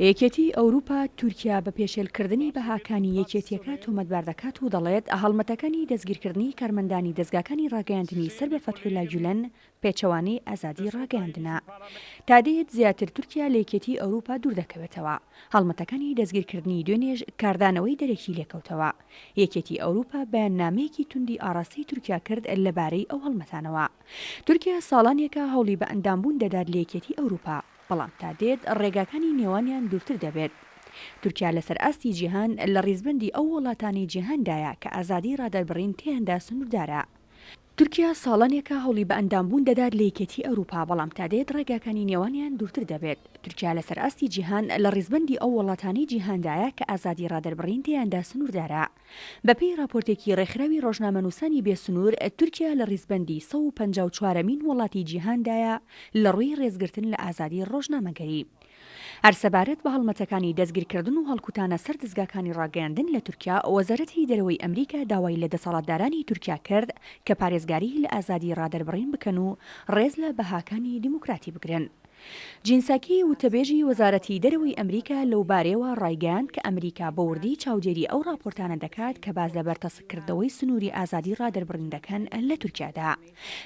یەکێتی ئەوروپا تورکیا بە پێشێلکردنی بەهاکانی یەکێتیەکە تۆمەتبار دەکات و دەڵێت هەڵمەتەکانی دەستگیرکردنی کارمەندانی دەستگاکانی ڕاگەیاندنی سەر بە فەتحوڵای گولەن پێچەوانەی ئازادی ڕاگەیاندنە. تادەیەت زیاتر تورکیا لە یەکێتی ئەوروپا دوور دەکەوێتەوە. هەڵمەتەکانی دەستگیرکردنی دوێنێژ کاردانەوەی دەرەکی لێکەوتەوە. یەکێتی ئەوروپا بەیاننامەیەکی توندی ئاڕاستەی تورکیا کرد لەبارەی ئەو هەڵمەتانەوە. تورکیا ساڵانێکە هەوڵی بە ئەندامبوون دەدات لە یەکێتی ئەوروپا، بەڵام تا دێت ڕێگاکانی نێوانیان دوورتر دەبێت. تورکیا لەسەر ئاستی جیهان لە ڕیزبەندی ئەو وڵاتانی جیهاندایە کە ئازادی ڕادەربڕین تێیاندا سنووردارە. تورکیا ساڵانێکە هەوڵی بە ئەندامبوون دەدات لە یەکێتی ئەوروپا، بەڵام تا دێت ڕێگاکانی نێوانیان دوورتر دەبێت. تورکیا لەسەر ئاستی جیهان لە ڕیزبەندی ئەو وڵاتانی جیهاندایە کە ئازادی ڕادەربڕین تێیاندا سنووردارە. بەپێی راپۆرتێکی ڕێکخراوی ڕۆژنامەنووسانی بێسنوور، تورکیا لە ڕیزبەندی 154مین وڵاتی جیهاندایە لە ڕووی ڕێزگرتن لە ئازادی ڕۆژنامەگەری. هەرسەبارەت بە هەڵمەتەکانی دەستگیرکردن و هەڵکوتانە سەر دەستگاکانی ڕاگەیاندن لە تورکیا، وەزارەتی دەرەوەی ئەمریکا داوای لە دەسەڵاتدارانی تورکیا کرد کە پارێزگاری لە ئازادی ڕادەربڕین بکەن و ڕێز لە بەهاکانی دیموکراتی بگرن. جینساکی وتەبێژی وەزارەتی دەرەوەی ئەمریکا لەو بارەیەوە ڕایگەیاند کە ئەمریکا بەوردی چاودێری ئەو راپۆرتانە دەکات کە باز لە بەرتەسکردەوەی سنووری ئازادی ڕادەربڕیندەکان لە تورکیادا.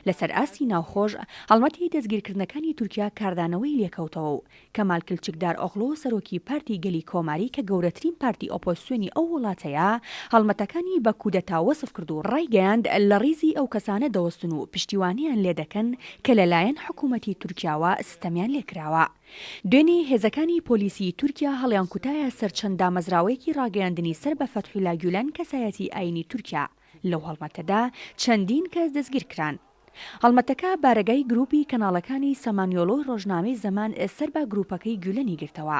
لەسەر ئاستی ناوخۆش، هەڵمەتی دەستگیرکردنەکانی تورکیا کاردانەوەی لێکەوتەوە و کەمال کلچکدار ئۆغڵۆ سەرۆکی پارتی گەلی کۆماری کە گەورەترین پارتی ئۆپۆزیسیۆنی ئەو وڵاتەیە، هەڵمەتەکانی بە کودەتا وەسف کرد و ڕایگەیاند لە ڕیزی ئەو کەسانە دەوەستن و پشتیوانیان لێ دەکەن کە لەلایەن حکوومەتی تورکیاوە ستەمیان لێکراوە. دوێنێ هێزەکانی پۆلیسی تورکیا هەڵیان کوتایە سەر چەند دامەزراوەیەکی ڕاگەیاندنی سەر بە فەتحوڵای گولەن کەسایەتی ئاینی تورکیا. لەو هەڵمەتەدا چەندین کەس دەستگیر کران. هەڵمەتەکە بارەگای گروپی کەناڵەکانی سەمانیۆلۆی ڕۆژنامەی زەمان سەر بە گروپەکەی گولەنی گرتەوە.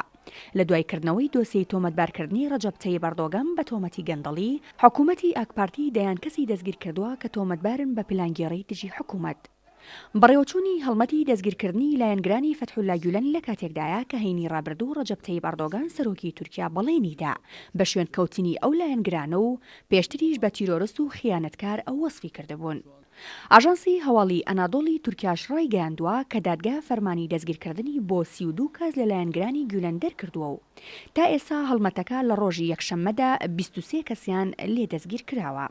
لە دوایکردنەوەی دۆسیەی تۆمەتبارکردنی ڕەجەب تەیب ئەردۆغان بە تۆمەتی گەندەڵی، حکوومەتی ئاکپارتی دەیان کەسی دەستگیر کردووە کە تۆمەتبارن بە پلانگێڕەی دژی حکوومەت. بەڕێوەچوونی هەڵمەتی دەستگیرکردنی لایەنگرانی فەتحوڵای گولەن لە کاتێکدایە کە هەینی ڕابردوو ڕەجەب تەیب ئەردۆغان سەرۆکی تورکیا بەڵێنیدا بە شوێن کەوتنی ئەو لایەنگرانە و پێشتریش بە تیرۆرست و خیانەتکار ئەو وەسفی کردبوون. ئاژانسی هەواڵی ئەنادۆڵی تورکیاش ڕایگەیاندووە کە دادگا فەرمانی دەستگیرکردنی بۆ 32 کەس لە لایەنگرانی گولەن دەرکردووە و تا ئێستا هەڵمەتەکە لە ڕۆژی یەکشەممەدا 23 کەسیان لێ دەستگیر کراوە.